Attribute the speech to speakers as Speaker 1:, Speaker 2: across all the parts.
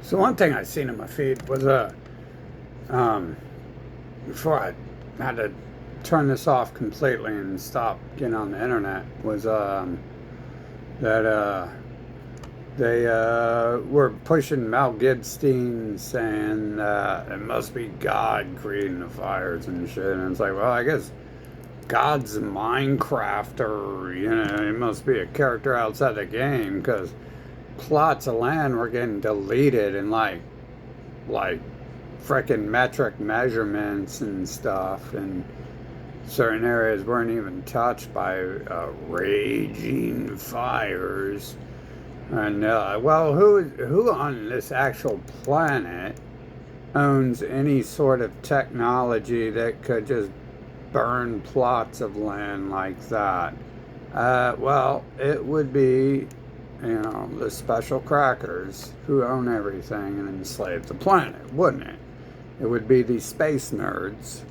Speaker 1: So one thing I seen in my feed was um, before I had to turn this off completely and stop getting on the internet was that they were pushing Mel Gibson saying it must be God creating the fires and shit. And it's like, well, I guess God's a Minecrafter. He must be a character outside the game because plots of land were getting deleted and like freaking metric measurements and stuff, and certain areas weren't even touched by raging fires. And well, who on this actual planet owns any sort of technology that could just burn plots of land like that? Well, it would be, the special crackers who own everything and enslave the planet, wouldn't it? It would be the space nerds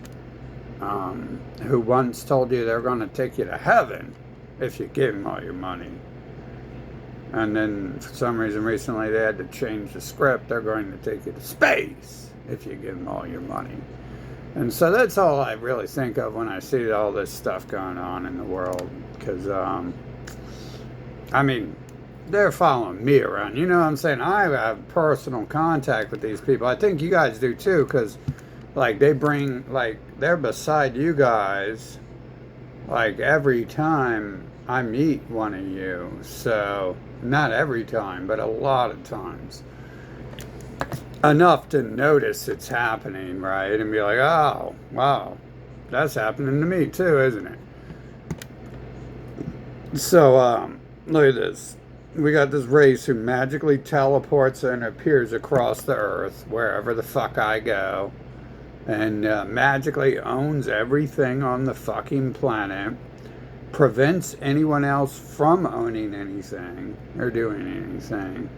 Speaker 1: who once told you they're going to take you to heaven if you give them all your money. And then for some reason recently they had to change the script. They're going to take you to space if you give them all your money. And so that's all I really think of when I see all this stuff going on in the world. Because, they're following me around. You know what I'm saying? I have personal contact with these people. I think you guys do too, because, they're beside you guys, every time I meet one of you. So, not every time, but a lot of times. Enough to notice it's happening, right? And be like, oh, wow, that's happening to me too, isn't it? So, look at this. We got this race who magically teleports and appears across the earth, wherever the fuck I go, and magically owns everything on the fucking planet, prevents anyone else from owning anything or doing anything.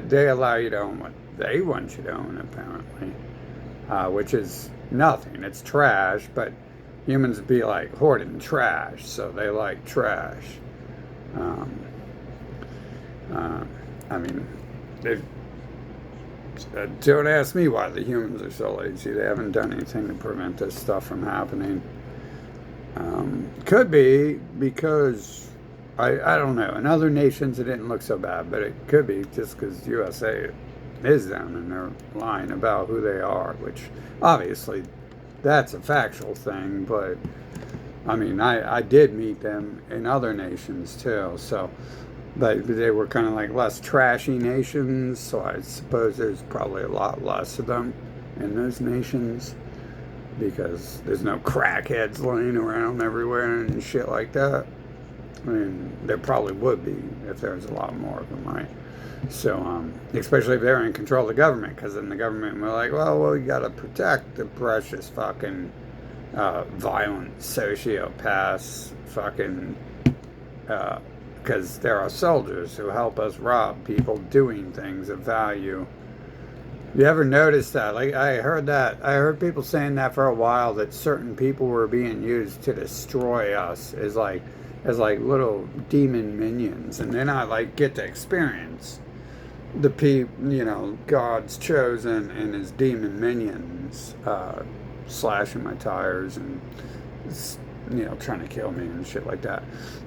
Speaker 1: They allow you to own what they want you to own, apparently, which is nothing. It's trash, but humans be like hoarding trash, so they like trash. Don't ask me why the humans are so lazy. They haven't done anything to prevent this stuff from happening. Could be because, I don't know. In other nations, it didn't look so bad, but it could be just because USA is them and they're lying about who they are, which obviously that's a factual thing, but I did meet them in other nations too, so, but they were kind of like less trashy nations, so I suppose there's probably a lot less of them in those nations because there's no crackheads laying around everywhere and shit like that. There probably would be if there was a lot more of them, right? So, especially if they're in control of the government, because then the government were like, well, we got to protect the precious fucking violent sociopaths, fucking, because there are soldiers who help us rob people doing things of value. You ever notice that? I heard people saying that for a while, that certain people were being used to destroy us as little demon minions, and then I get to experience God's chosen and his demon minions slashing my tires and trying to kill me and shit like that.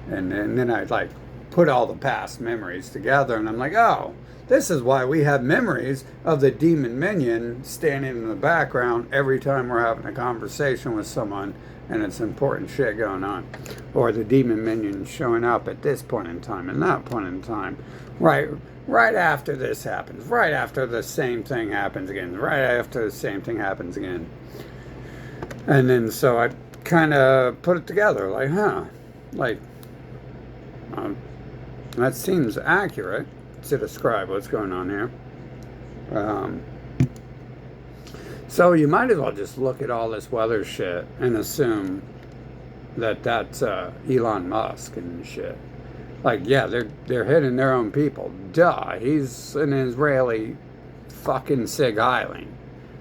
Speaker 1: And then I put all the past memories together, and I'm like, oh, this is why we have memories of the demon minion standing in the background every time we're having a conversation with someone and it's important shit going on, or the demon minion showing up at this point in time and that point in time, right after this happens, right after the same thing happens again, right after the same thing happens again. And then so I kind of put it together, that seems accurate to describe what's going on here. So you might as well just look at all this weather shit and assume that that's Elon Musk and shit. They're hitting their own people. Duh, he's an Israeli fucking Sig Heiling.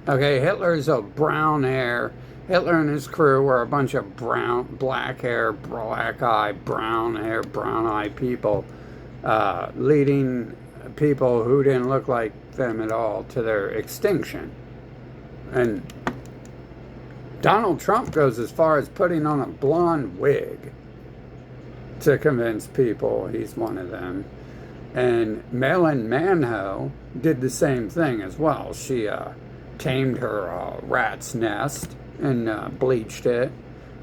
Speaker 1: Okay, Hitler's a brown hair. Hitler and his crew were a bunch of black hair, black eye, brown hair, brown eye people leading people who didn't look like them at all to their extinction. And Donald Trump goes as far as putting on a blonde wig to convince people he's one of them. And Marilyn Monroe did the same thing as well. She tamed her rat's nest and bleached it.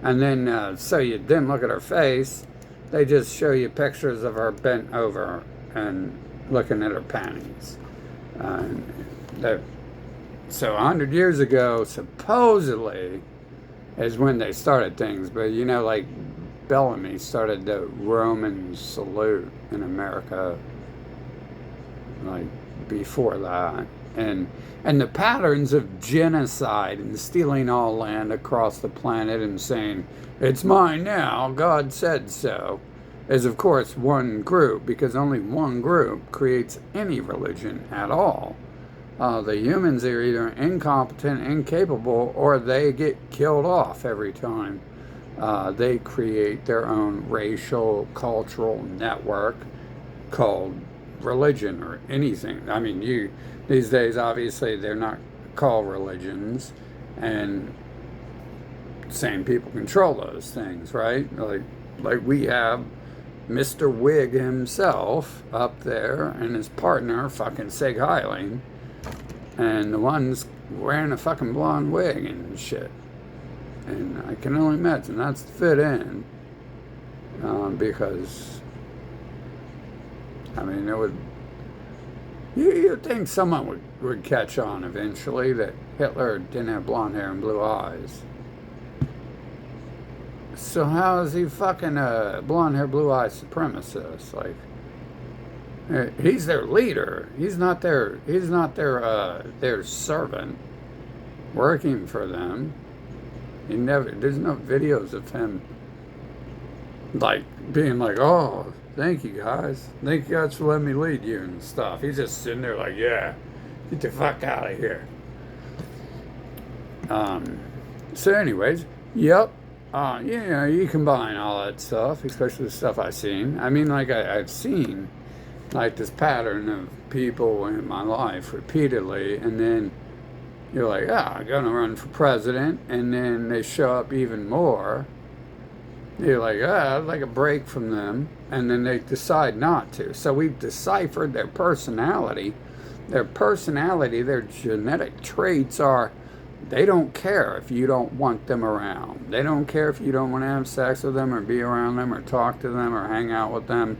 Speaker 1: And then, so you didn't look at her face, they just show you pictures of her bent over and looking at her panties. So 100 years ago, supposedly, is when they started things. But, you know, like Bellamy started the Roman salute in America, like, before that. And the patterns of genocide and stealing all land across the planet and saying, it's mine now, God said so, is of course one group, because only one group creates any religion at all. The humans are either incompetent, incapable, or they get killed off every time they create their own racial, cultural network called religion or anything. I mean, these days, obviously, they're not called religions, and same people control those things, right? Like we have Mr. Wig himself up there and his partner, fucking Sig Heiling, and the one's wearing a fucking blonde wig and shit. And I can only imagine that's to fit in, because, I mean, it would. You'd think someone would catch on eventually that Hitler didn't have blonde hair and blue eyes. So how is he fucking a blonde hair, blue eyes supremacist? Like, he's their leader. He's not their servant working for them. There's no videos of him like being like, oh, thank you guys. Thank you guys for letting me lead you and stuff. He's just sitting there like, yeah, get the fuck out of here. So anyways, yep. You know, you combine all that stuff, especially the stuff I've seen. I mean, like I've seen like this pattern of people in my life repeatedly, and then you're like, I'm gonna run for president, and then they show up even more. You're like, I'd like a break from them, and then they decide not to. So we've deciphered their personality. Their genetic traits are, they don't care if you don't want them around. They don't care if you don't want to have sex with them or be around them or talk to them or hang out with them.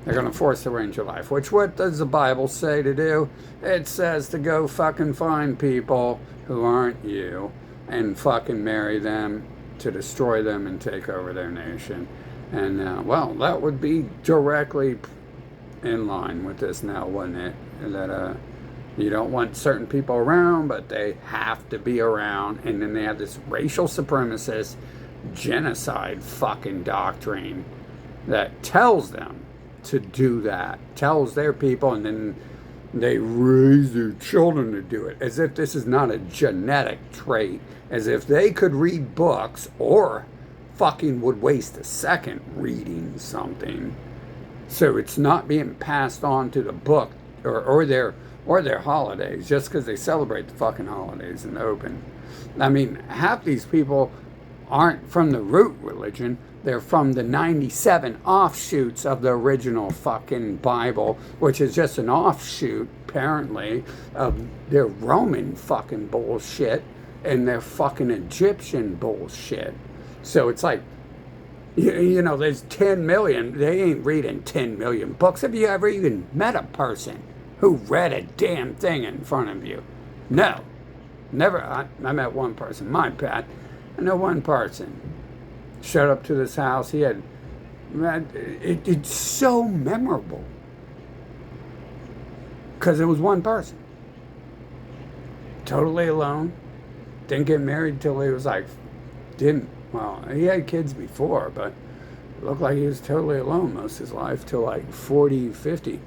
Speaker 1: They're going to force the range of life. Which, what does the Bible say to do? It says to go fucking find people who aren't you and fucking marry them, to destroy them and take over their nation. And, well, that would be directly in line with this now, wouldn't it? That you don't want certain people around, but they have to be around. And then they have this racial supremacist genocide fucking doctrine that tells them to do that, tells their people, and then they raise their children to do it, as if this is not a genetic trait, as if they could read books or fucking would waste a second reading something. So it's not being passed on to the book or their holidays just because they celebrate the fucking holidays in the open. I mean, half these people aren't from the root religion. They're from the 97 offshoots of the original fucking Bible, which is just an offshoot, apparently, of their Roman fucking bullshit and their fucking Egyptian bullshit. So it's like, you know, there's 10 million. They ain't reading 10 million books. Have you ever even met a person who read a damn thing in front of you? No. Never. I met one person. My bad. I know one person. Showed up to this house. He had, it's so memorable because it was one person, totally alone, didn't get married till he was like, well, he had kids before, but it looked like he was totally alone most of his life till like 40, 50.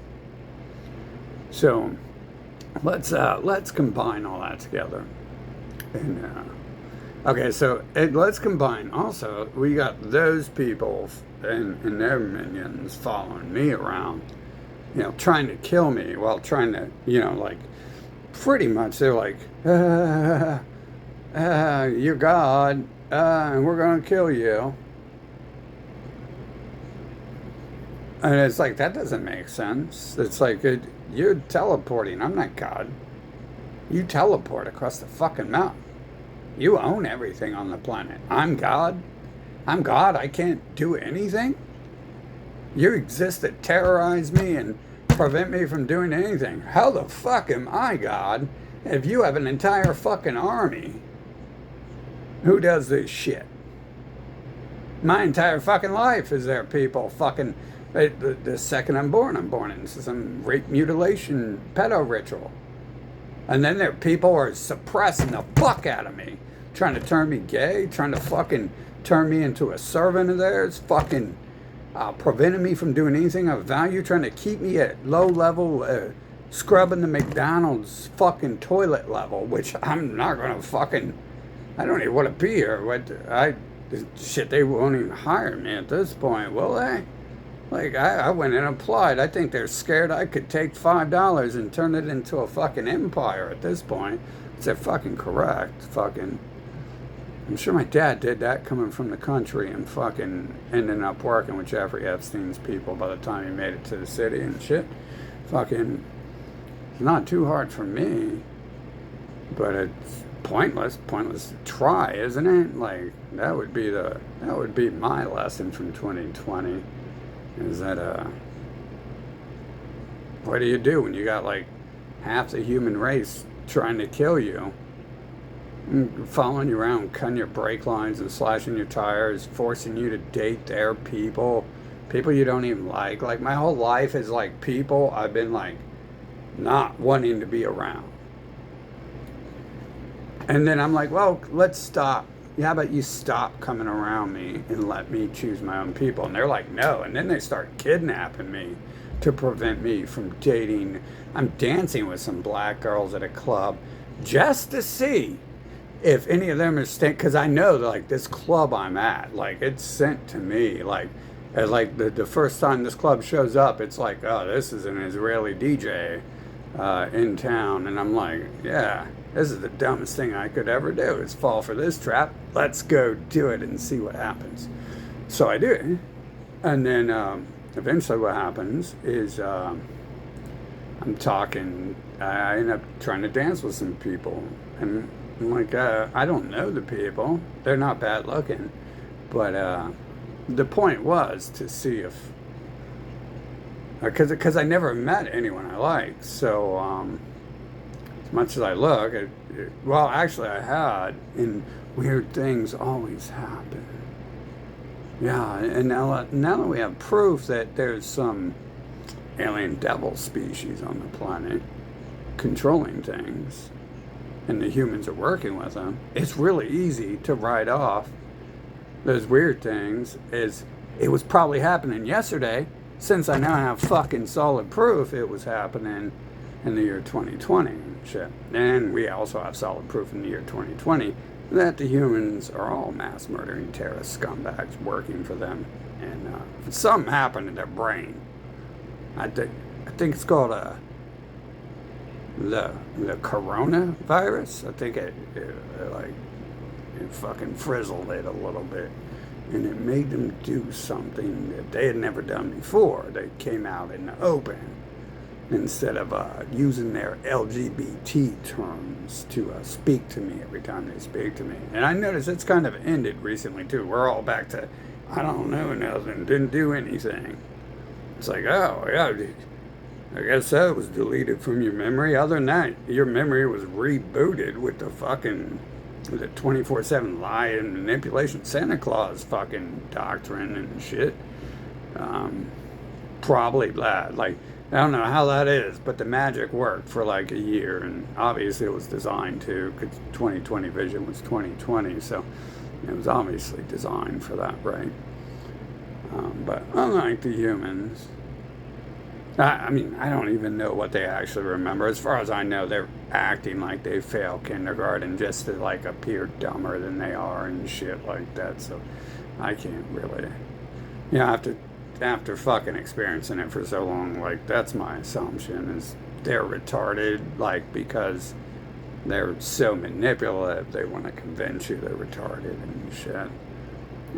Speaker 1: So let's combine all that together. And okay, so let's combine. Also, we got those people and their minions following me around. trying to kill me while trying to, like, pretty much they're like, you're God, and we're going to kill you. And it's like, that doesn't make sense. It's like, you're teleporting. I'm not God. You teleport across the fucking mountain. You own everything on the planet. I'm God. I'm God. I can't do anything. You exist to terrorize me and prevent me from doing anything. How the fuck am I God if you have an entire fucking army who does this shit? My entire fucking life is there people fucking... The second I'm born into some rape, mutilation, pedo ritual. And then there are people who are suppressing the fuck out of me. Trying to turn me gay, trying to fucking turn me into a servant of theirs, fucking preventing me from doing anything of value, trying to keep me at low level, scrubbing the McDonald's fucking toilet level, which I'm not gonna fucking... I don't even want to be here. Shit, they won't even hire me at this point, will they? Like, I went and applied. I think they're scared I could take $5 and turn it into a fucking empire at this point. Is that fucking correct? Fucking... I'm sure my dad did that coming from the country and fucking ending up working with Jeffrey Epstein's people by the time he made it to the city and shit. Fucking... It's not too hard for me. But it's pointless to try, isn't it? Like, that would be my lesson from 2020. Is that, what do you do when you got like half the human race trying to kill you, following you around, cutting your brake lines and slashing your tires, forcing you to date their people you don't even like? Like, my whole life is like people I've been like not wanting to be around. And then I'm like, well, let's stop. How about you stop coming around me and let me choose my own people? And they're like, no. And then they start kidnapping me to prevent me from dating. I'm dancing with some black girls at a club just to see if any of them are staying. Because I know, like, this club I'm at, like, it's sent to me. Like the first time this club shows up, it's like, oh, this is an Israeli DJ in town. And I'm like, yeah. This is the dumbest thing I could ever do, is fall for this trap. Let's go do it and see what happens. So I do. And then eventually what happens is I'm talking. I end up trying to dance with some people. And I'm like, I don't know the people. They're not bad looking. But the point was to see if... Because I never met anyone I liked. So... as much as I look, well, actually I had, and weird things always happen. Yeah, and now that we have proof that there's some alien devil species on the planet controlling things, and the humans are working with them, it's really easy to write off those weird things as it was probably happening yesterday, since I now have fucking solid proof it was happening in the year 2020 and shit. And we also have solid proof in the year 2020 that the humans are all mass murdering terrorist scumbags working for them. And something happened in their brain. I think it's called the coronavirus. I think it fucking frizzled it a little bit. And it made them do something that they had never done before. They came out in the open instead of using their LGBT terms to speak to me every time they speak to me. And I noticed it's kind of ended recently too. We're all back to, I don't know nothing, didn't do anything. It's like, oh yeah, I guess that was deleted from your memory. Other than that, your memory was rebooted with the fucking, the 24/7 lie and manipulation Santa Claus fucking doctrine and shit. Probably that, like, I don't know how that is, but the magic worked for like a year, and obviously it was designed to, because 2020 vision was 2020, so it was obviously designed for that, right? But unlike the humans, I mean, I don't even know what they actually remember. As far as I know, they're acting like they failed kindergarten just to like appear dumber than they are and shit like that, so I can't really, I have to after fucking experiencing it for so long, like, that's my assumption, is they're retarded, like, because they're so manipulative, they want to convince you they're retarded and shit.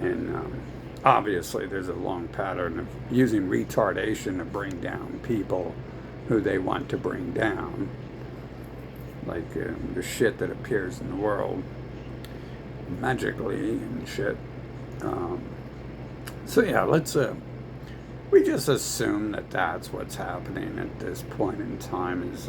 Speaker 1: And obviously, there's a long pattern of using retardation to bring down people who they want to bring down. Like the shit that appears in the world magically and shit. So yeah, let's we just assume that that's what's happening at this point in time. Is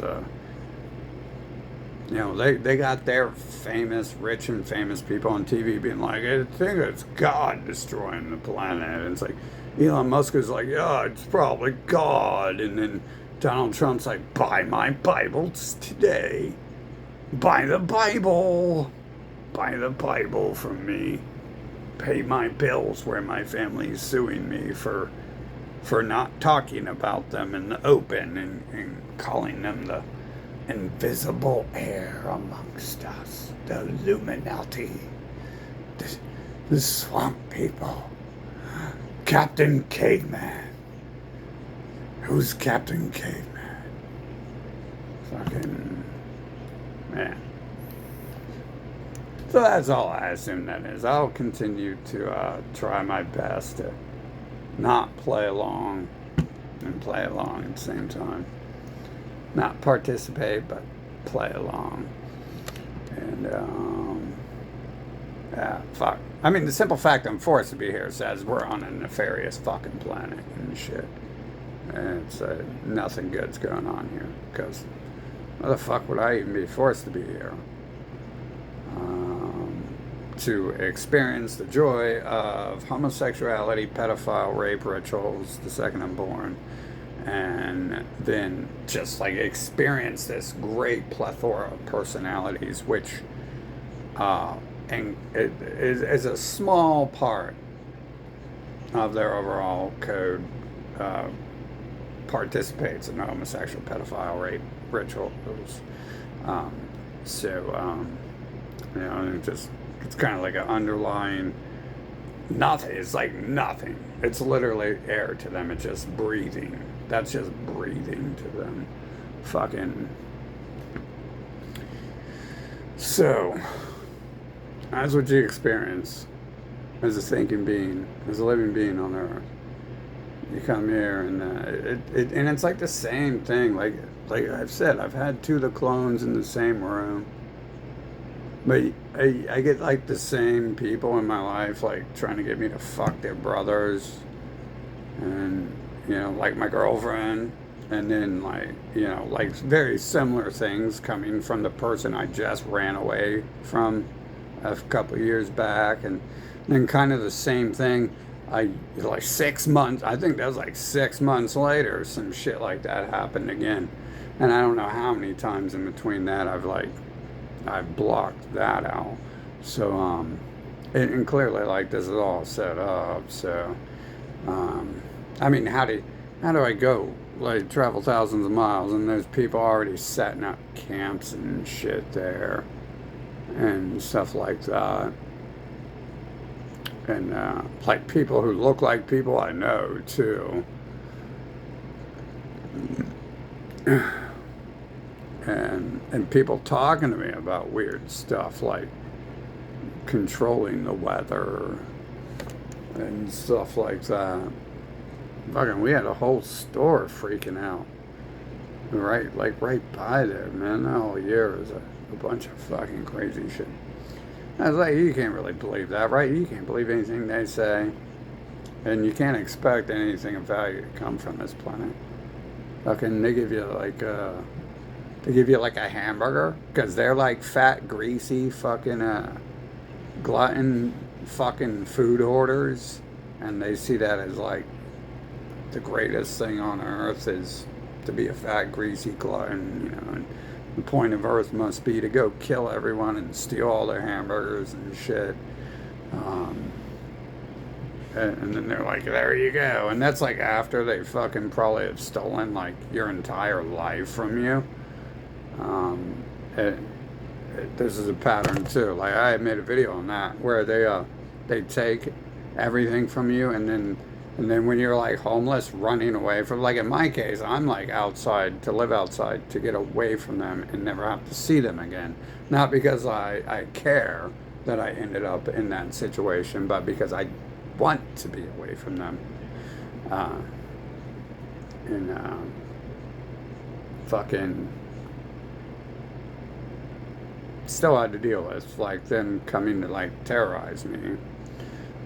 Speaker 1: you know, they got their famous, rich and famous people on TV being like, I think it's God destroying the planet. And it's like, Elon Musk is like, yeah, it's probably God. And then Donald Trump's like, buy my Bibles today. Buy the Bible. Buy the Bible from me. Pay my bills where my family's suing me for not talking about them in the open and calling them the invisible air amongst us, the Illuminati, the swamp people, Captain Caveman. Who's Captain Caveman? Fucking man. So that's all I assume that is. I'll continue to try my best to not play along and play along at the same time. Not participate, but play along. And, yeah, fuck. I mean, the simple fact I'm forced to be here says we're on a nefarious fucking planet and shit. And it's nothing good's going on here. Because why the fuck would I even be forced to be here? To experience the joy of homosexuality, pedophile, rape rituals, the second I'm born, and then just like experience this great plethora of personalities, which and it is a small part of their overall code participates in homosexual, pedophile, rape rituals. You know, it's kind of like an underlying nothing. It's like nothing. It's literally air to them. It's just breathing. That's just breathing to them. Fucking. So, that's what you experience as a thinking being, as a living being on Earth. You come here and and it's like the same thing. Like I've said, I've had two of the clones in the same room. But I get like the same people in my life, like trying to get me to fuck their brothers, and you know, like my girlfriend, and then like, you know, like very similar things coming from the person I just ran away from a couple of years back, and then kind of the same thing. Like 6 months, I think that was like 6 months later, some shit like that happened again, and I don't know how many times in between that I've blocked that out. So, and clearly, like, this is all set up. So, I mean, how do I go, like, travel thousands of miles and there's people already setting up camps and shit there and stuff like that. And, like, people who look like people I know, too. And people talking to me about weird stuff like controlling the weather and stuff like that. Fucking, we had a whole store freaking out. Right by there, man. That whole year was a bunch of fucking crazy shit. I was like, you can't really believe that, right? You can't believe anything they say. And you can't expect anything of value to come from this planet. Fucking, they give you like a hamburger because they're like fat, greasy, fucking glutton, fucking food hoarders, and they see that as like the greatest thing on earth is to be a fat, greasy glutton, you know. And the point of Earth must be to go kill everyone and steal all their hamburgers and shit. And then they're like, there you go. And that's like after they fucking probably have stolen like your entire life from you. This is a pattern too. Like I made a video on that where they take everything from you and then And then when you're like homeless, running away from, like in my case, I'm like outside to live outside to get away from them and never have to see them again. Not because I care that I ended up in that situation, but because I want to be away from them. Uh, and fucking still had to deal with like them coming to like terrorize me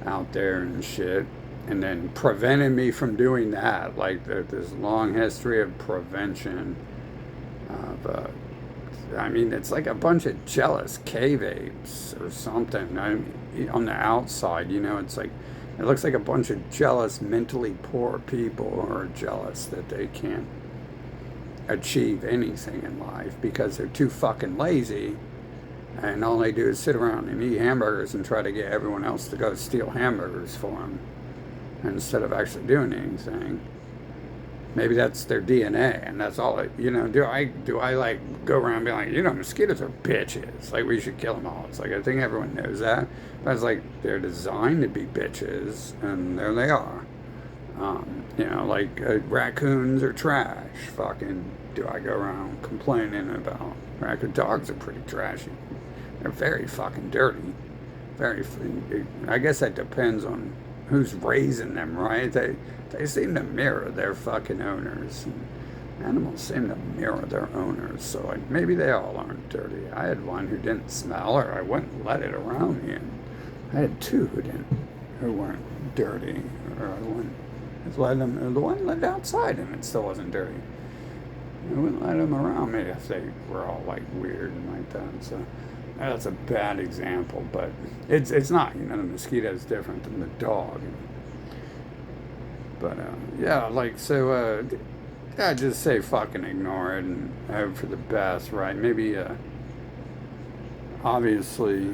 Speaker 1: out there and shit, and then preventing me from doing that. Like this long history of prevention of, I mean, it's like a bunch of jealous cave apes or something. On the outside, it's like it looks like a bunch of jealous, mentally poor people who are jealous that they can't achieve anything in life because they're too fucking lazy, and all they do is sit around and eat hamburgers and try to get everyone else to go steal hamburgers for them instead of actually doing anything. Maybe that's their DNA, and that's all. Do I like go around being like, mosquitoes are bitches. Like we should kill them all. It's like I think everyone knows that, but it's like they're designed to be bitches, and there they are. Raccoons are trash. Fucking do I go around complaining about raccoon? Dogs are pretty trashy. They're very fucking dirty. I guess that depends on who's raising them, right? They seem to mirror their fucking owners. And animals seem to mirror their owners, so maybe they all aren't dirty. I had one who didn't smell, or I wouldn't let it around me. And I had two who weren't dirty, or I wouldn't let them. The one lived outside, and it still wasn't dirty. I wouldn't let them around me if they were all like weird and like that. So that's a bad example, but it's not. The mosquito is different than the dog. But I just say fucking ignore it and hope for the best, right? Maybe obviously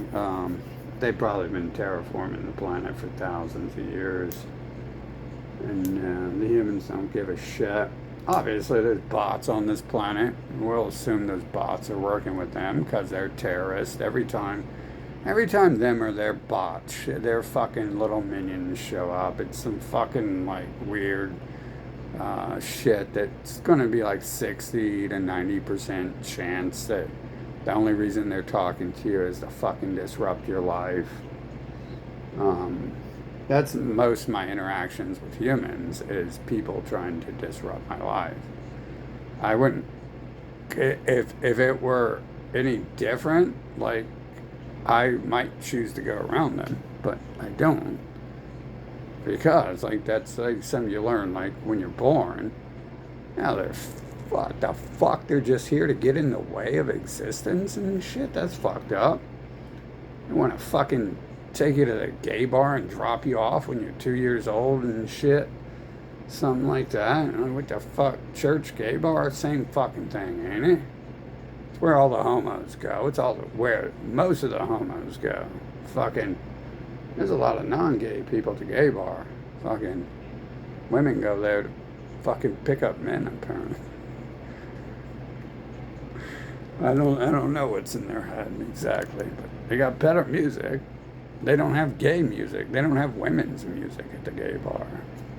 Speaker 1: they've probably been terraforming the planet for thousands of years, and the humans don't give a shit. Obviously, there's bots on this planet. We'll assume those bots are working with them because they're terrorists. Every time them or their bots, their fucking little minions show up, it's some fucking like weird shit that's going to be like 60 to 90% chance that the only reason they're talking to you is to fucking disrupt your life. That's most of my interactions with humans is people trying to disrupt my life. I wouldn't, if it were any different, like I might choose to go around them, but I don't, because like that's like something you learn like when you're born. Now the fuck they're just here to get in the way of existence and shit. That's fucked up. They want to fucking take you to the gay bar and drop you off when you're 2 years old and shit. Something like that. What the fuck? Church, gay bar, same fucking thing, ain't it? It's where all the homos go. It's where most of the homos go. Fucking, there's a lot of non-gay people at the gay bar. Fucking, women go there to fucking pick up men, apparently. I don't know what's in their head exactly, but they got better music. They don't have gay music. They don't have women's music at the gay bar.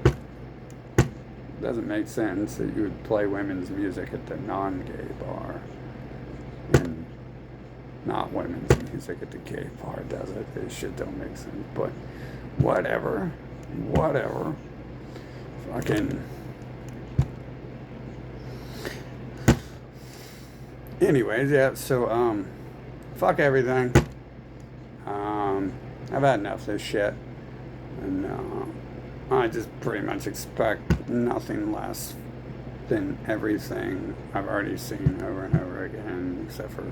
Speaker 1: It doesn't make sense that you would play women's music at the non-gay bar and not women's music at the gay bar, does it? This shit don't make sense. But whatever. Fucking. Anyways, yeah. So fuck everything. I've had enough of this shit, and I just pretty much expect nothing less than everything I've already seen over and over again, except for,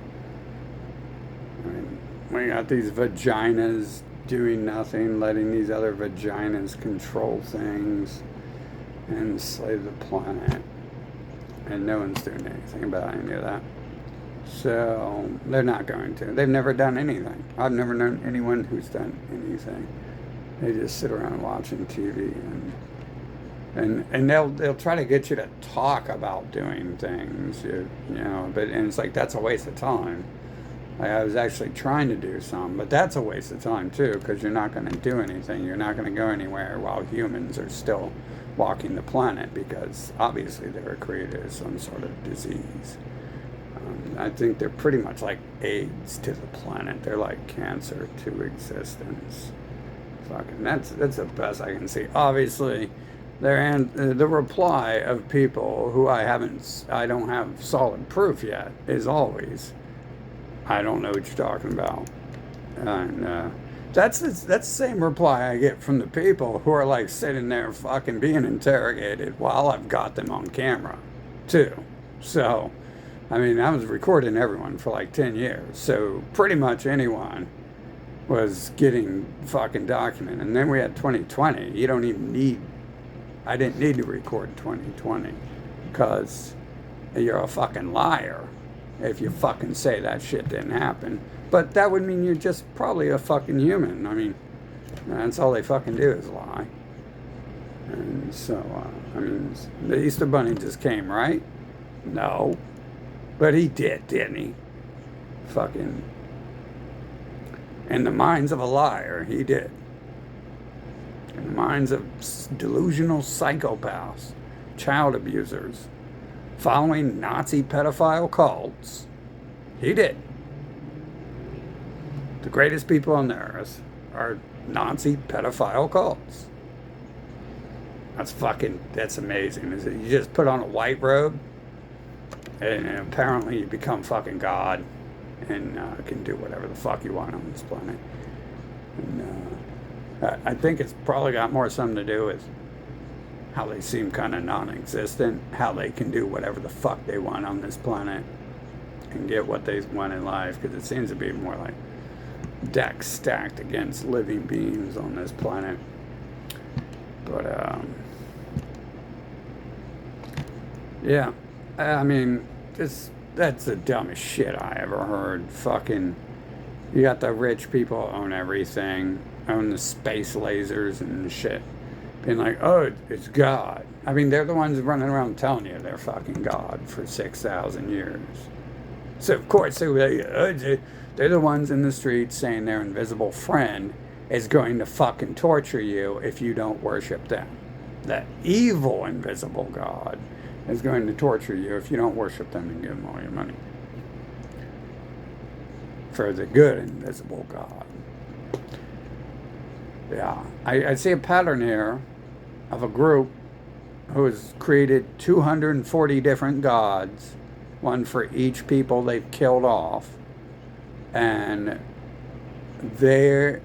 Speaker 1: we got these vaginas doing nothing, letting these other vaginas control things and enslave the planet, and no one's doing anything about any of that. So they're not going to. They've never done anything. I've never known anyone who's done anything. They just sit around watching TV and they'll try to get you to talk about doing things, but it's like that's a waste of time. I was actually trying to do some, but that's a waste of time too, because you're not going to do anything. You're not going to go anywhere while humans are still walking the planet, because obviously they were created as some sort of disease. I think they're pretty much like AIDS to the planet. They're like cancer to existence. Fucking, that's the best I can see. Obviously, the reply of people who I don't have solid proof yet is always, I don't know what you're talking about. And that's the same reply I get from the people who are like sitting there fucking being interrogated while I've got them on camera, too. So, I mean, I was recording everyone for like 10 years. So pretty much anyone was getting fucking documented. And then we had 2020. I didn't need to record 2020 because you're a fucking liar if you fucking say that shit didn't happen. But that would mean you're just probably a fucking human. I mean, that's all they fucking do is lie. And so, I mean, the Easter Bunny just came, right? No. But he did, didn't he? Fucking. In the minds of a liar, he did. In the minds of delusional psychopaths, child abusers, following Nazi pedophile cults, he did. The greatest people on the earth are Nazi pedophile cults. That's amazing. You just put on a white robe, and apparently you become fucking God and can do whatever the fuck you want on this planet. And I think it's probably got more something to do with how they seem kind of non-existent, how they can do whatever the fuck they want on this planet and get what they want in life, because it seems to be more like decks stacked against living beings on this planet. But yeah, I mean, that's the dumbest shit I ever heard. Fucking, you got the rich people own everything, own the space lasers and shit, being like, oh, it's God. I mean, they're the ones running around telling you they're fucking God for 6,000 years. So of course they're the ones in the streets saying their invisible friend is going to fucking torture you if you don't worship them. That evil invisible God is going to torture you if you don't worship them and give them all your money. For the good invisible God. Yeah, I see a pattern here of a group who has created 240 different gods, one for each people they've killed off, and there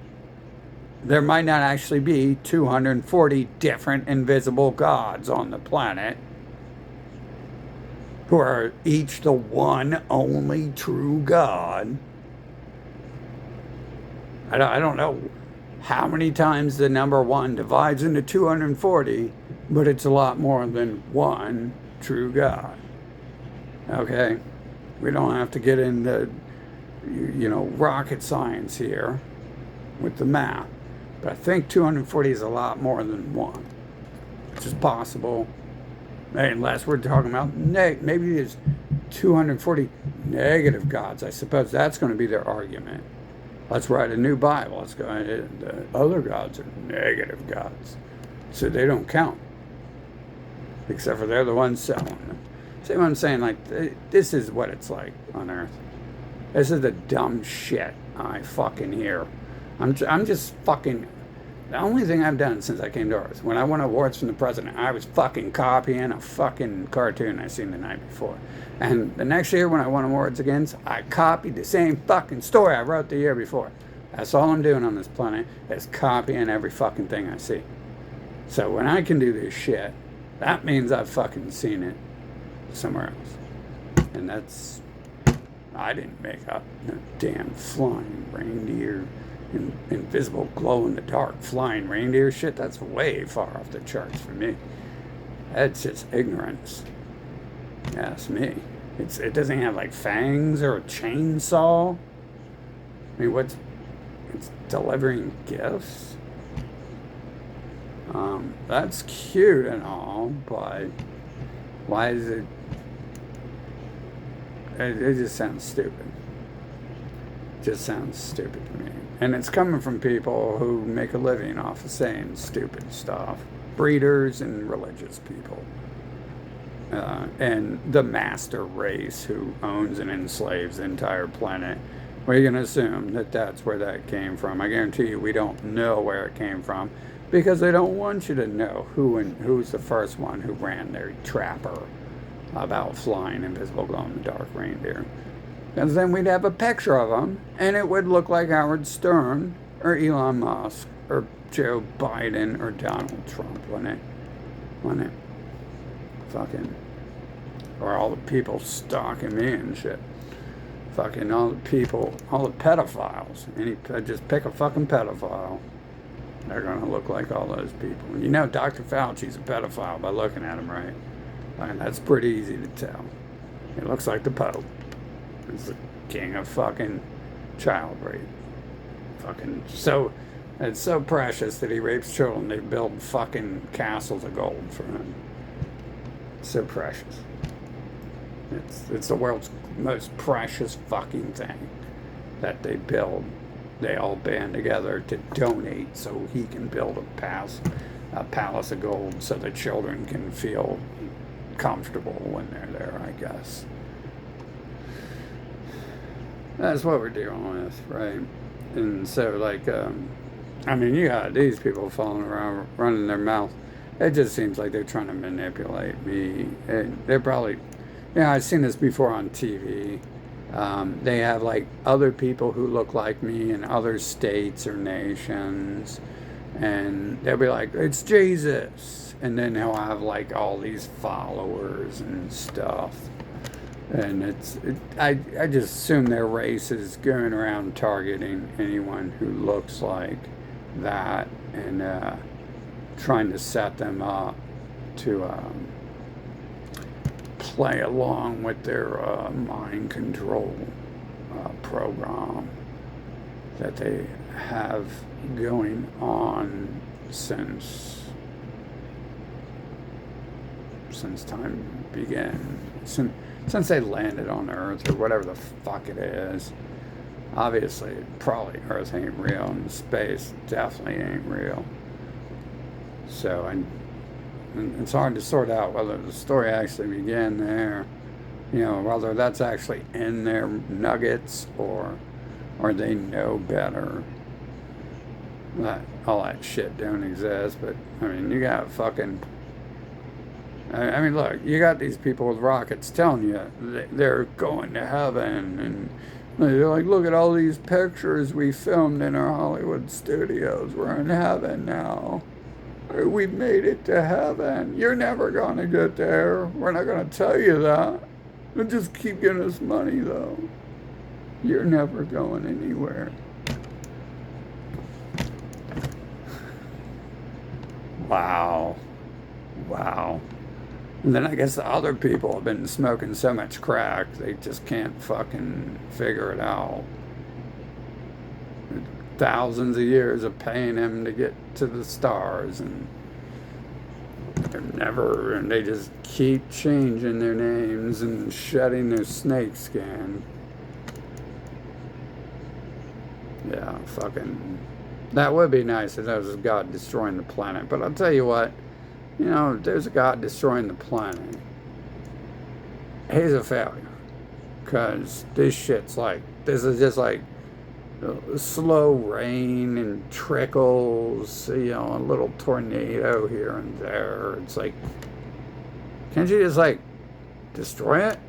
Speaker 1: might not actually be 240 different invisible gods on the planet who are each the one only true God. I don't know how many times the number one divides into 240, but it's a lot more than one true God. Okay? We don't have to get into, rocket science here with the math. But I think 240 is a lot more than one, which is possible. Unless we're talking about maybe there's 240 negative gods. I suppose that's going to be their argument. Let's write a new Bible. Let's go. The other gods are negative gods, so they don't count. Except for they're the ones selling them. See what I'm saying? Like, this is what it's like on Earth. This is the dumb shit I fucking hear. I'm just fucking. The only thing I've done since I came to Earth, when I won awards from the president, I was fucking copying a fucking cartoon I seen the night before. And the next year when I won awards again, I copied the same fucking story I wrote the year before. That's all I'm doing on this planet, is copying every fucking thing I see. So when I can do this shit, that means I've fucking seen it somewhere else. And that's, I didn't make up no damn flying reindeer. Invisible glow-in-the-dark flying reindeer shit. That's way far off the charts for me. That's just ignorance. That's me. It doesn't have like fangs or a chainsaw. I mean, it's delivering gifts. That's cute and all, but why is it? It just sounds stupid. Just sounds stupid to me. And it's coming from people who make a living off of saying stupid stuff. Breeders and religious people. And the master race who owns and enslaves the entire planet. We're going to assume that that's where that came from. I guarantee you we don't know where it came from because they don't want you to know who's the first one who ran their trapper about flying invisible glow-in-the-dark reindeer. Because then we'd have a picture of them, and it would look like Howard Stern, or Elon Musk, or Joe Biden, or Donald Trump, wouldn't it? Fucking, or all the people stalking me and shit. Fucking all the people, all the pedophiles. Just pick a fucking pedophile. They're gonna look like all those people. You know Dr. Fauci's a pedophile by looking at him, right? I mean, that's pretty easy to tell. He looks like the Pope. He's the king of fucking child rape. Fucking it's so precious that he rapes children. They build fucking castles of gold for him. So precious. It's the world's most precious fucking thing that they build. They all band together to donate so he can build a palace of gold so the children can feel comfortable when they're there, I guess. That's what we're dealing with, right? And so, like, you got these people falling around, running their mouth. It just seems like they're trying to manipulate me. And they're probably, I've seen this before on TV. They have, like, other people who look like me in other states or nations. And they'll be like, it's Jesus. And then he'll have, like, all these followers and stuff. And I just assume their race is going around targeting anyone who looks like that and trying to set them up to play along with their mind control program that they have going on since time began. Since they landed on Earth, or whatever the fuck it is. Obviously, probably Earth ain't real, and space definitely ain't real. So, and it's hard to sort out whether the story actually began there, whether that's actually in their nuggets, or they know better. That all that shit don't exist, but, you got fucking... look, you got these people with rockets telling you they're going to heaven, and they're like, look at all these pictures we filmed in our Hollywood studios. We're in heaven now. We've made it to heaven. You're never going to get there. We're not going to tell you that. They'll just keep giving us money, though. You're never going anywhere. Wow. And then I guess the other people have been smoking so much crack, they just can't fucking figure it out. Thousands of years of paying him to get to the stars, and and they just keep changing their names and shedding their snake skin. Yeah, fucking, that would be nice if that was God destroying the planet. But I'll tell you what, there's a God destroying the planet. He's a failure. Because this is just like slow rain and trickles, a little tornado here and there. It's like, can't you just, like, destroy it?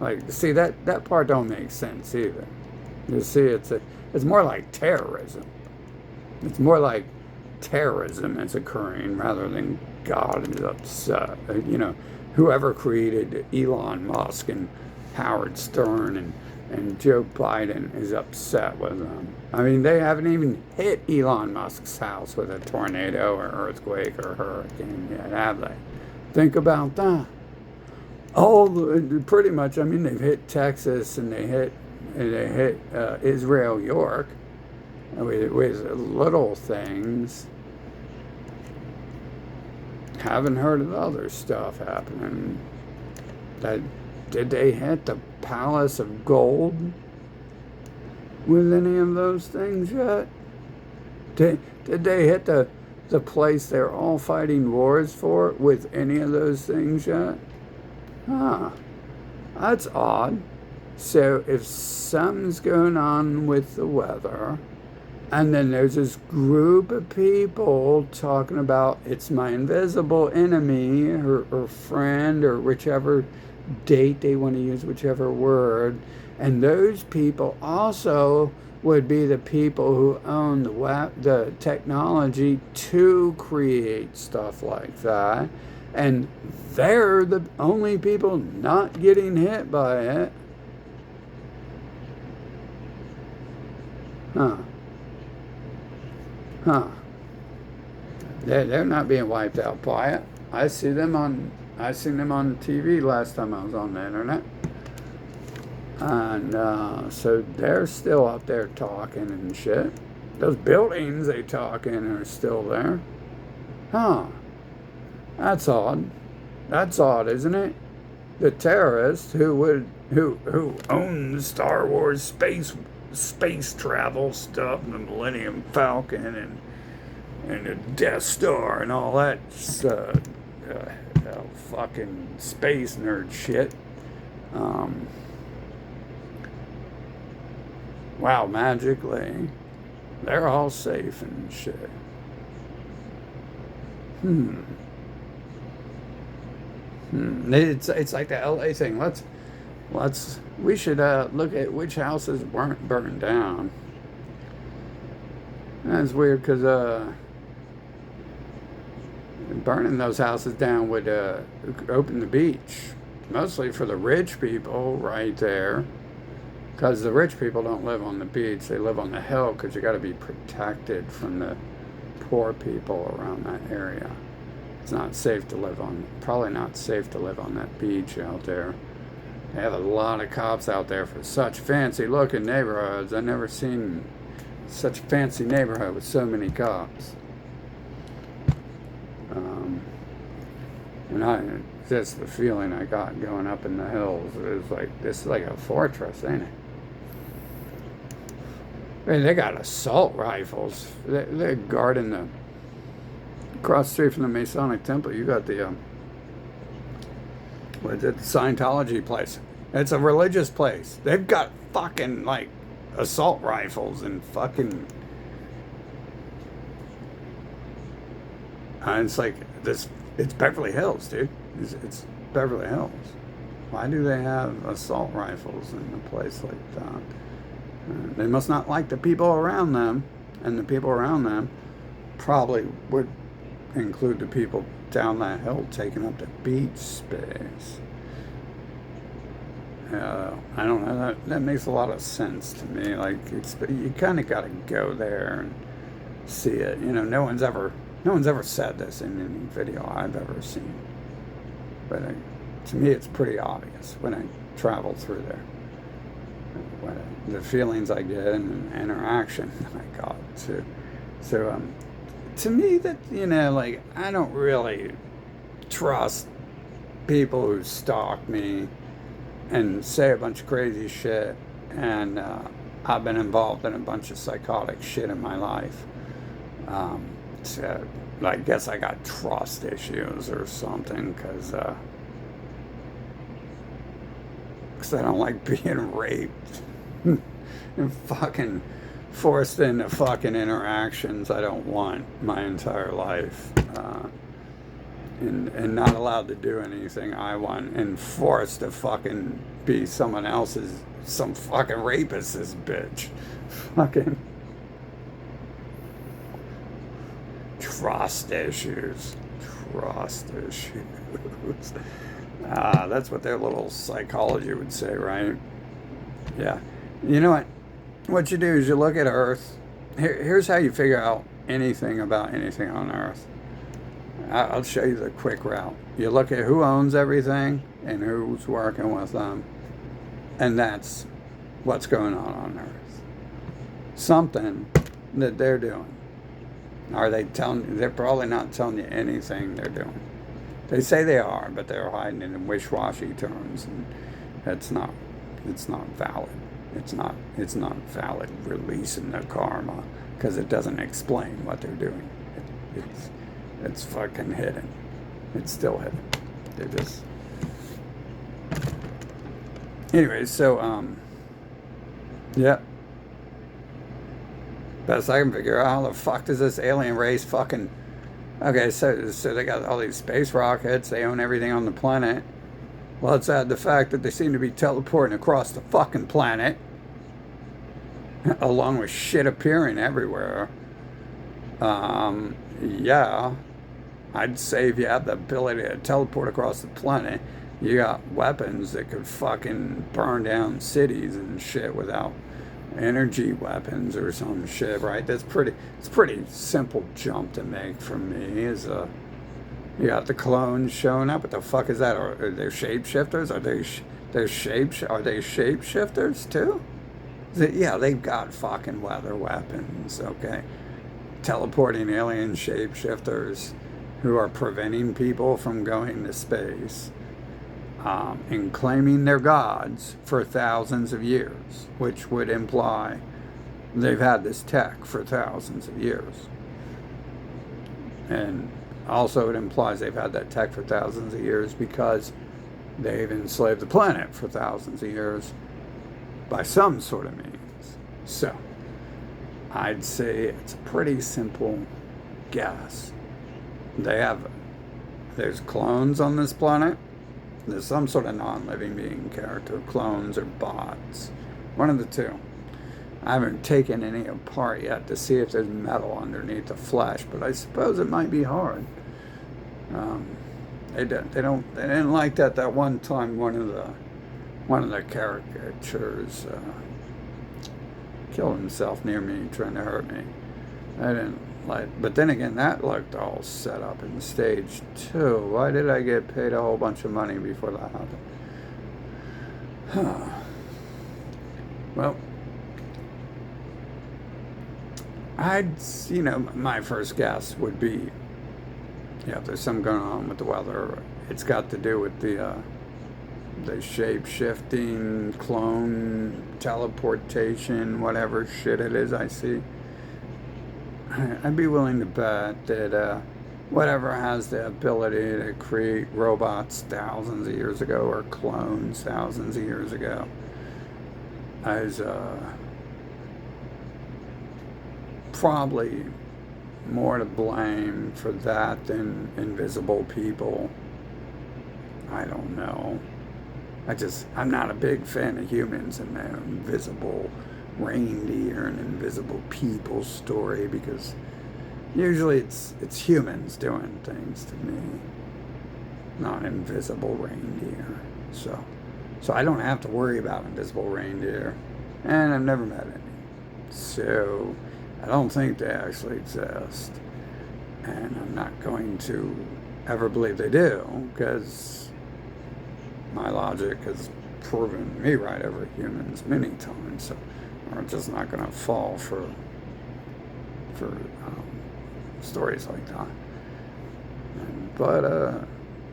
Speaker 1: Like, see, that part don't make sense either. You see, it's more like terrorism. It's more like terrorism is occurring rather than God is upset. Whoever created Elon Musk and Howard Stern and Joe Biden is upset with them. They haven't even hit Elon Musk's house with a tornado or earthquake or hurricane yet, have they? Think about that. Pretty much, they've hit Texas and they hit Israel, York, with little things. Haven't heard of other stuff happening. Did they hit the Palace of Gold? with any of those things yet? Did they hit the place they're all fighting wars for with any of those things yet? Huh. That's odd. So if something's going on with the weather, and then there's this group of people talking about it's my invisible enemy or friend or whichever date they want to use, whichever word, and those people also would be the people who own the technology to create stuff like that. And they're the only people not getting hit by it. Huh. Huh. They're not being wiped out by it. I seen them on TV last time I was on the internet. And so they're still up there talking and shit. Those buildings they talk in are still there. Huh. That's odd. That's odd, isn't it? The terrorists who own the Star Wars space travel stuff, the Millennium Falcon and the Death Star and all that fucking space nerd shit. Wow, magically, they're all safe and shit. It's like the LA thing. We should look at which houses weren't burned down. That's weird because burning those houses down would open the beach, mostly for the rich people right there. Because the rich people don't live on the beach, they live on the hill because you got to be protected from the poor people around that area. It's not safe to live on, probably not safe to live on that beach out there. They have a lot of cops out there for such fancy looking neighborhoods. I've never seen such a fancy neighborhood with so many cops. And that's the feeling I got going up in the hills. It was like, this is like a fortress, ain't it? I mean, they got assault rifles. They're guarding the across the street from the Masonic Temple. You got the what's it, the Scientology place. It's a religious place. They've got fucking like assault rifles and fucking. It's like this. It's Beverly Hills, dude. It's Beverly Hills. Why do they have assault rifles in a place like that? They must not like the people around them, and the people around them probably would include the people down that hill taking up the beach space. I don't know. That makes a lot of sense to me. Like, you kind of got to go there and see it. You know, no one's ever said this in any video I've ever seen. But to me, it's pretty obvious when I travel through there. The feelings I get and the interaction I got too. So, to me, that, you know, like, I don't really trust people who stalk me and say a bunch of crazy shit. And I've been involved in a bunch of psychotic shit in my life. So I guess I got trust issues or something because I don't like being raped and fucking forced into fucking interactions I don't want my entire life, and not allowed to do anything I want, and forced to fucking be some fucking rapist's bitch. Fucking trust issues. That's what their little psychology would say, right? Yeah. You know what? What you do is you look at Earth. Here's how you figure out anything about anything on Earth. I'll show you the quick route. You look at who owns everything and who's working with them. And that's what's going on Earth. Something that they're doing. Are they telling you? They're probably not telling you anything they're doing. They say they are, but they're hiding it in wish-washy terms, and it's not valid. It's not valid releasing their karma because it doesn't explain what they're doing. It's fucking hidden. It's still hidden. They're just. Anyway, so yeah. Best I can figure out, how the fuck does this alien race fucking. Okay, so they got all these space rockets, they own everything on the planet. Well, let's add the fact that they seem to be teleporting across the fucking planet, along with shit appearing everywhere. Yeah, I'd say if you have the ability to teleport across the planet, you got weapons that could fucking burn down cities and shit without energy weapons or some shit, right? It's pretty simple jump to make for me. You got the clones showing up. What the fuck is that? Are they shapeshifters? Are they shapeshifters too? Yeah, they've got fucking weather weapons. Okay, teleporting alien shapeshifters who are preventing people from going to space. And claiming they're gods for thousands of years, which would imply they've had this tech for thousands of years. And also it implies they've had that tech for thousands of years because they've enslaved the planet for thousands of years by some sort of means. So, I'd say it's a pretty simple guess. There's clones on this planet. There's some sort of non-living being character, clones or bots. One of the two. I haven't taken any apart yet to see if there's metal underneath the flesh, but I suppose it might be hard. They didn't like that one time one of the caricatures killed himself near me trying to hurt me. I didn't like, but then again, that looked all set up and staged too. Why did I get paid a whole bunch of money before that happened? Well, my first guess would be, if there's something going on with the weather, it's got to do with the shape-shifting, clone, teleportation, whatever shit it is I see. I'd be willing to bet that whatever has the ability to create robots thousands of years ago or clones thousands of years ago is probably more to blame for that than invisible people. I don't know. I'm not a big fan of humans and their invisible reindeer and invisible people story, because usually it's humans doing things to me, not invisible reindeer. So I don't have to worry about invisible reindeer, and I've never met any. So I don't think they actually exist, and I'm not going to ever believe they do, because my logic has proven me right over humans many times. So we're just not going to fall for stories like that. But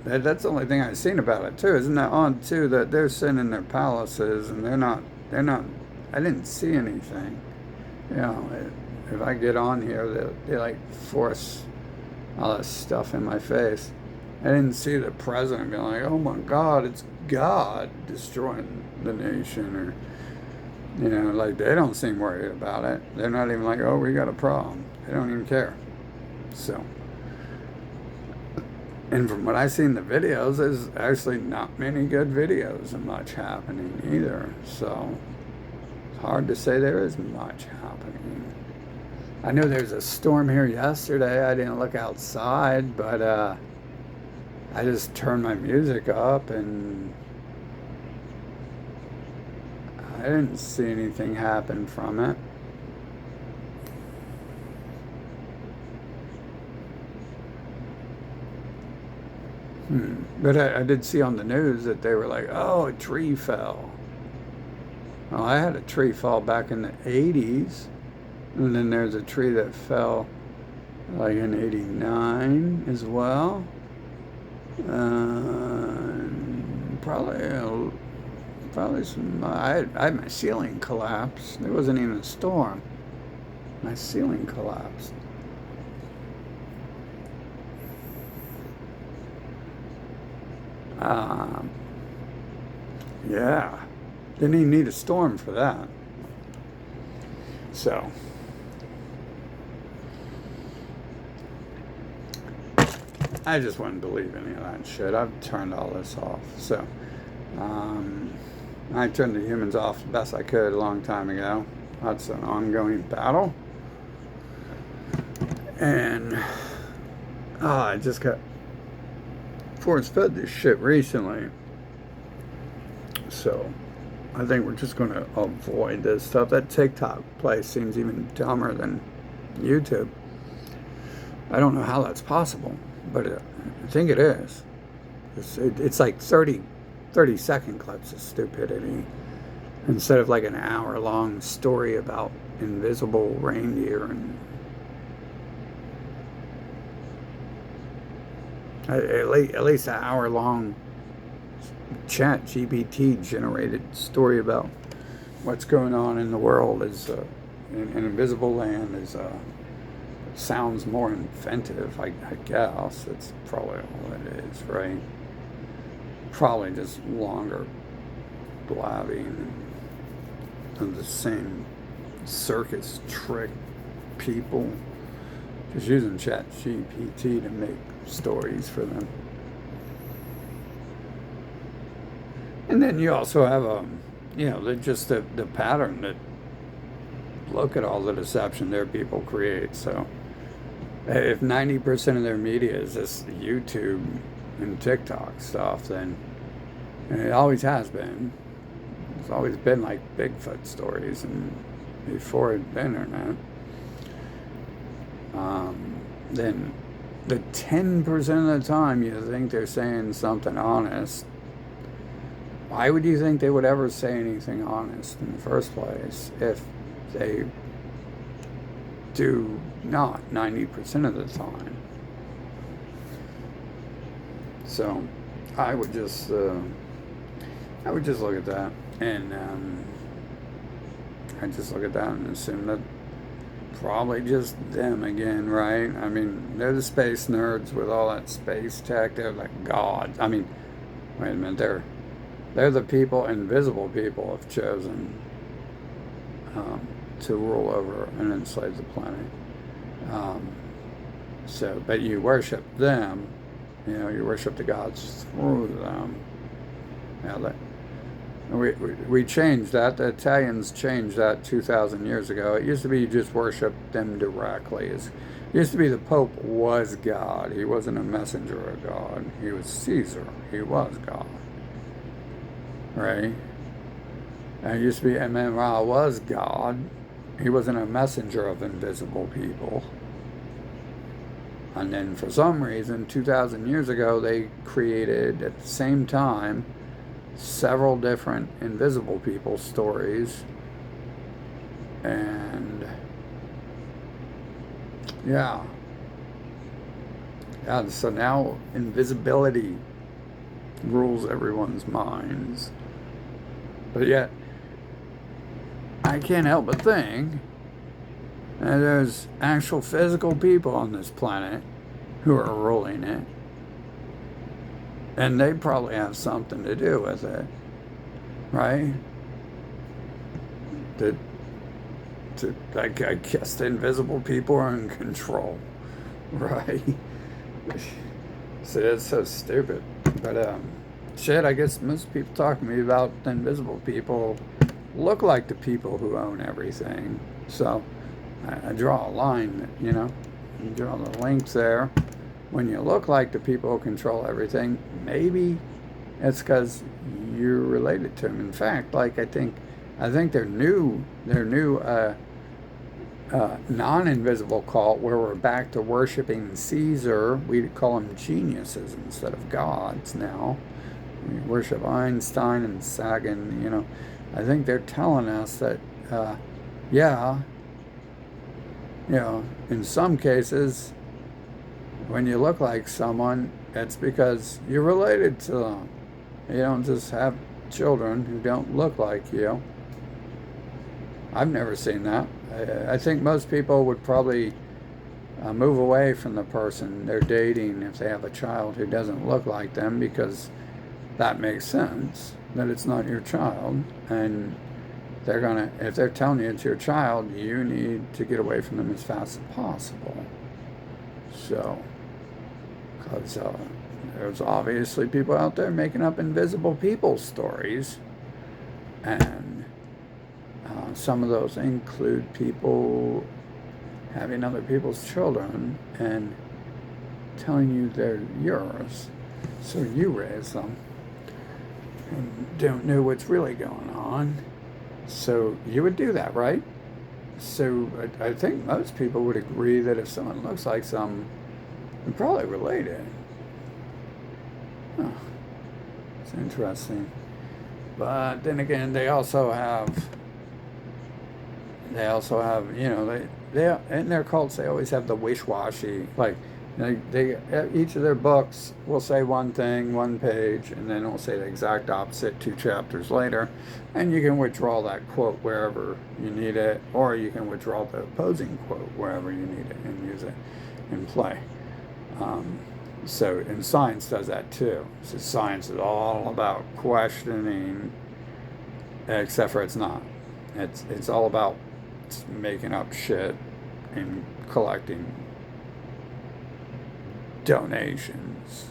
Speaker 1: that's the only thing I've seen about it too. Isn't that odd too, that they're sitting in their palaces and they're not. I didn't see anything. If I get on here, they like force all this stuff in my face. I didn't see the president being like, "Oh my God, it's God destroying the nation," or like, they don't seem worried about it. They're not even like, "Oh, we got a problem." They don't even care. So, and from what I see in the videos, there's actually not many good videos of much happening either. So it's hard to say there is much happening. I knew there was a storm here yesterday. I didn't look outside, but I just turned my music up and I didn't see anything happen from it. But I did see on the news that they were like, "Oh, a tree fell." Well, I had a tree fall back in the 80s. And then there's a tree that fell like in 89 as probably some. I had my ceiling collapse. There wasn't even a storm. My ceiling collapsed. Um, yeah. Didn't even need a storm for that. So, I just wouldn't believe any of that shit. I've turned all this off. So, um, I turned the humans off the best I could a long time ago. That's an ongoing battle. And, I just got force fed this shit recently. So, I think we're just going to avoid this stuff. That TikTok place seems even dumber than YouTube. I don't know how that's possible, but I think it is. It's like 30-second clips of stupidity instead of like an hour-long story about invisible reindeer and at least an hour-long Chat GPT generated story about what's going on in the world is in invisible land is sounds more inventive. I guess it's probably all it is, right? Probably just longer blabbing and the same circus trick people just using Chat GPT to make stories for them. And then you also have just the pattern that look at all the deception their people create. So if 90% of their media is this YouTube and TikTok stuff, then and it always has been. It's always been like Bigfoot stories and before the internet. Then the 10% of the time you think they're saying something honest. Why would you think they would ever say anything honest in the first place if they do not 90% of the time? So I would just look at that and I just look at that and assume that probably just them again, right? I mean, they're the space nerds with all that space tech. They're like gods. I mean, wait a minute, they're the people, invisible people, have chosen to rule over and enslave the planet. But you worship them, you worship the gods through them. Now, we changed that. The Italians changed that 2,000 years ago. It used to be you just worshiped them directly. It used to be the Pope was God. He wasn't a messenger of God. He was Caesar. He was God. Right? And it used to be Amen-Ra was God. He wasn't a messenger of invisible people. And then for some reason, 2,000 years ago, they created at the same time several different invisible people stories. And yeah, so now invisibility rules everyone's minds. But yet, I can't help but think that there's actual physical people on this planet who are ruling it. And they probably have something to do with it, right? I guess the invisible people are in control, right? So it's so stupid. But shit, I guess most people talking to me about the invisible people look like the people who own everything. So I draw a line, you draw the links there. When you look like the people who control everything, maybe it's because you're related to them. In fact, like I think their new non-invisible cult, where we're back to worshiping Caesar, we call them geniuses instead of gods now. We worship Einstein and Sagan. I think they're telling us that, in some cases, when you look like someone, it's because you're related to them. You don't just have children who don't look like you. I've never seen that. I think most people would probably move away from the person they're dating if they have a child who doesn't look like them, because that makes sense that it's not your child, and if they're telling you it's your child, you need to get away from them as fast as possible. So, because there's obviously people out there making up invisible people stories, and some of those include people having other people's children and telling you they're yours, so you raise them and don't know what's really going on. So you would do that, right? So I think most people would agree that if someone looks like some, they're probably related. Huh. It's interesting. But then again, they also have, you know, they in their cults, they always have the wish-washy, like, they each of their books will say one thing, one page, and then it'll say the exact opposite 2 chapters later, and you can withdraw that quote wherever you need it, or you can withdraw the opposing quote wherever you need it and use it in play. And science does that too. So science is all about questioning, except for it's not. It's all about making up shit and collecting donations,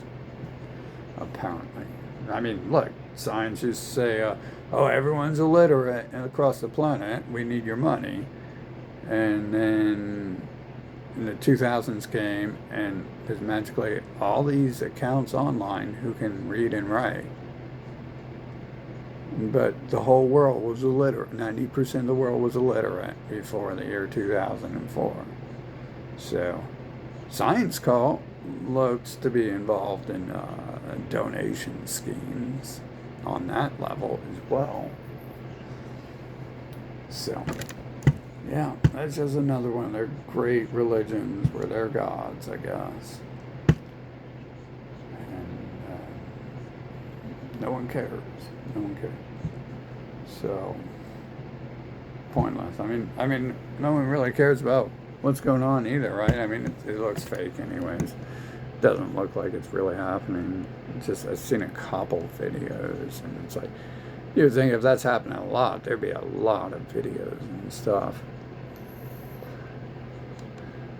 Speaker 1: apparently. I mean, look, science used to say, oh, everyone's illiterate across the planet, we need your money. And then the 2000s came, and there's magically all these accounts online who can read and write. But the whole world was illiterate. 90% of the world was illiterate before the year 2004. So, Science Cult looks to be involved in donation schemes on that level as well. So, yeah, that's just another one of their great religions where they're gods, I guess. And no one cares. No one cares. So, pointless. I mean, no one really cares about what's going on either, right? I mean, it looks fake anyways. It doesn't look like it's really happening. It's just, I've seen a couple videos, and it's like, you would think if that's happening a lot, there'd be a lot of videos and stuff.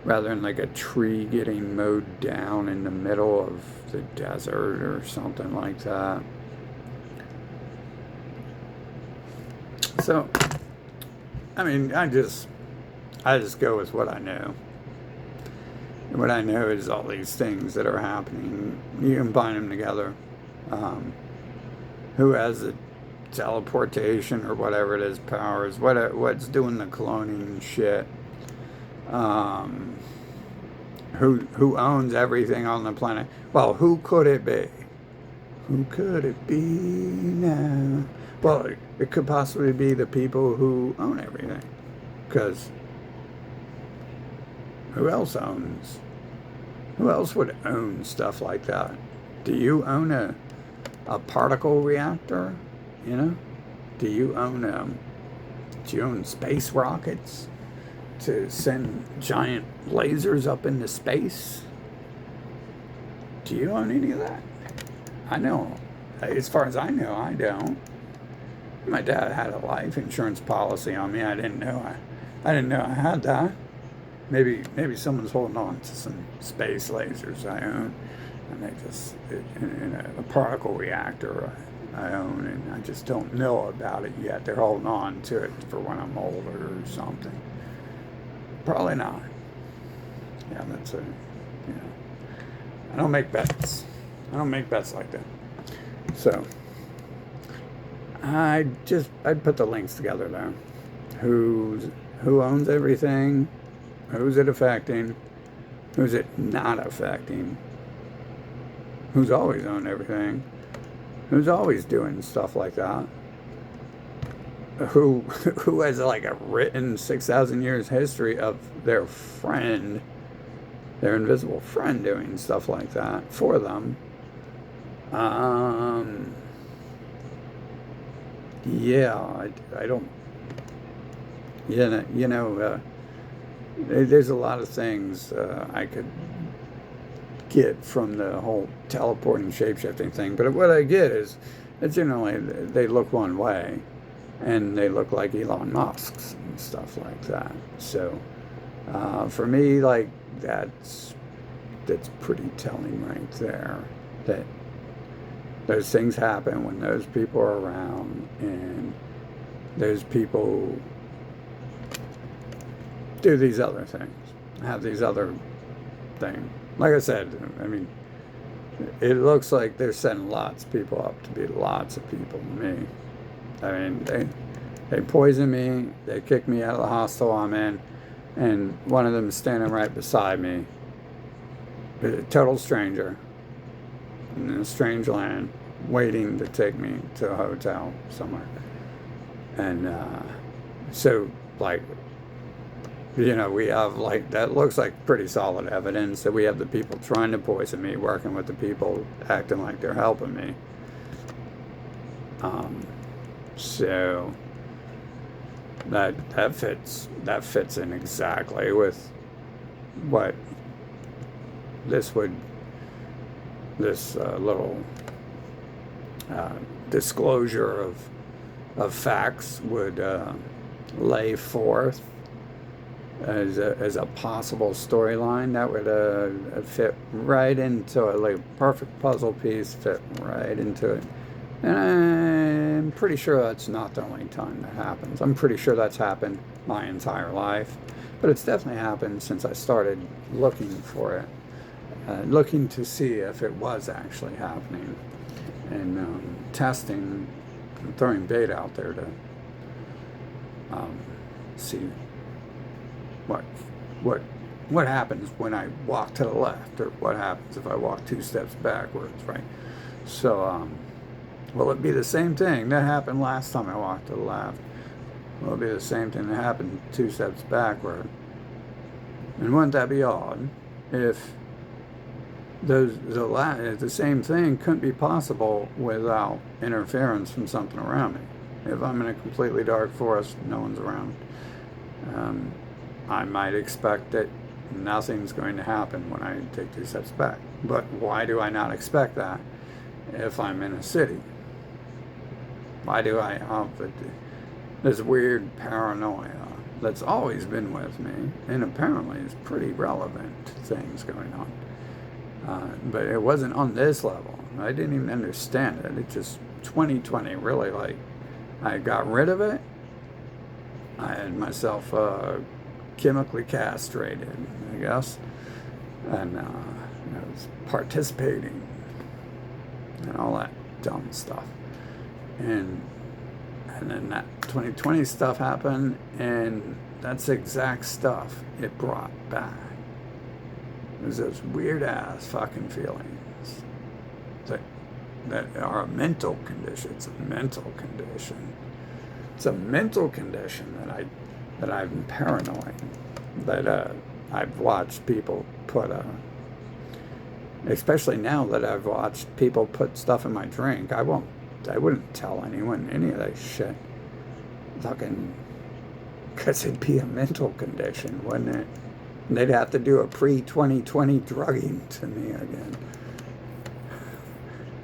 Speaker 1: Rather than like a tree getting mowed down in the middle of the desert or something like that. So, I mean, I just go with what I know. And what I know is all these things that are happening. You combine them together. Who has the teleportation or whatever it is, powers? What's doing the cloning shit? Who owns everything on the planet? Well, who could it be? Who could it be now? Well, it could possibly be the people who own everything. Because who else would own stuff like that? Do you own a particle reactor? You know? Do you own space rockets to send giant lasers up into space? Do you own any of that? I know. As far as I know, I don't. My dad had a life insurance policy on me. I didn't know I had that. Maybe someone's holding on to some space lasers I own, and they just in a particle reactor I own, and I just don't know about it yet. They're holding on to it for when I'm older or something. Probably not. Yeah, that's it. You know, I don't make bets. I don't make bets like that. So I'd put the links together there. Who owns everything? Who's it affecting? Who's it not affecting? Who's always owned everything? Who's always doing stuff like that? Who has like a written 6,000 years history of their friend, their invisible friend, doing stuff like that for them? yeah, I don't, there's a lot of things I could get from the whole teleporting shapeshifting thing, but what I get is generally they look one way and they look like Elon Musk's and stuff like that. So for me, like that's pretty telling right there, that those things happen when those people are around, and those people do these other things, have these other things. Like I said, I mean, it looks like they're setting lots of people up to be lots of people to me. I mean, they poison me, they kick me out of the hostel I'm in, and one of them is standing right beside me, a total stranger in a strange land, waiting to take me to a hotel somewhere. And so, like, we have, like, that looks like pretty solid evidence that we have the people trying to poison me working with the people acting like they're helping me. So that fits in exactly with what this little disclosure of facts would lay forth as a possible storyline that would fit right into it, like a perfect puzzle piece, fit right into it. And I'm pretty sure that's not the only time that happens. I'm pretty sure that's happened my entire life, but it's definitely happened since I started looking for it, looking to see if it was actually happening, and testing, and throwing bait out there to see what happens when I walk to the left, or what happens if I walk 2 steps backwards, right? So, will it be the same thing that happened last time I walked to the left? Will it be the same thing that happened 2 steps backward? And wouldn't that be odd if the same thing couldn't be possible without interference from something around me? If I'm in a completely dark forest, no one's around, I might expect that nothing's going to happen when I take 2 steps back. But why do I not expect that if I'm in a city? Why do I have this weird paranoia that's always been with me, and apparently is pretty relevant to things going on? But it wasn't on this level. I didn't even understand it. It just, 2020 really, like, I got rid of it. I had myself chemically castrated, I guess, and I was participating and all that dumb stuff. And then that 2020 stuff happened, and that's the exact stuff it brought back. It was those weird ass fucking feelings that are a mental condition. It's a mental condition. It's a mental condition that I'm paranoid, that I've watched people put especially now that I've watched people put stuff in my drink. I wouldn't tell anyone any of that shit. Fucking, because it'd be a mental condition, wouldn't it? And they'd have to do a pre-2020 drugging to me again.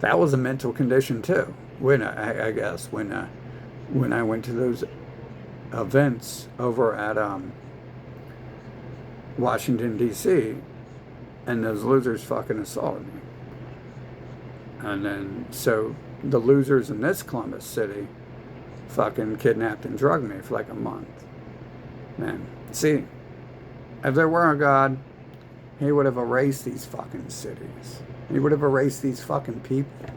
Speaker 1: That was a mental condition too. When I guess when I went to those events over at Washington, D.C., and those losers fucking assaulted me. And then, so the losers in this Columbus City fucking kidnapped and drugged me for like a month. Man, see, if there were a God, he would have erased these fucking cities. He would have erased these fucking people.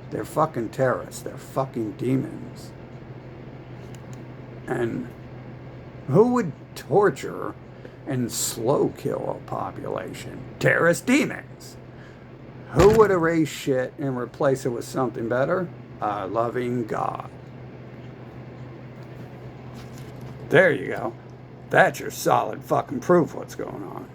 Speaker 1: They're fucking terrorists. They're fucking demons. And who would torture and slow kill a population? Terrorist demons. Who would erase shit and replace it with something better? A loving God. There you go. That's your solid fucking proof what's going on.